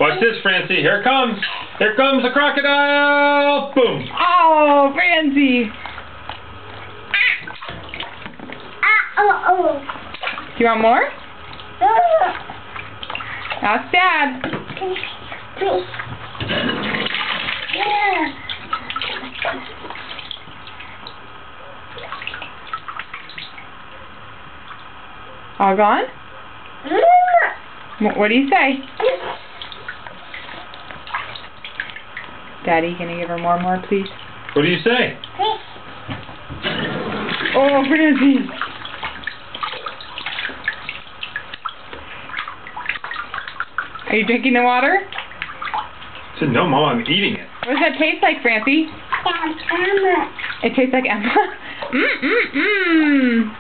Watch this, Francie. Here it comes. Here comes the crocodile. Boom. Oh, Francie. Do you want more? That's Dad. All gone? What do you say? Daddy, can you give her more, please? What do you say? Oh, Francie. Are you drinking the water? I said, no, Mom, I'm eating it. What does that taste like, Francie? It tastes like Emma. Mmm.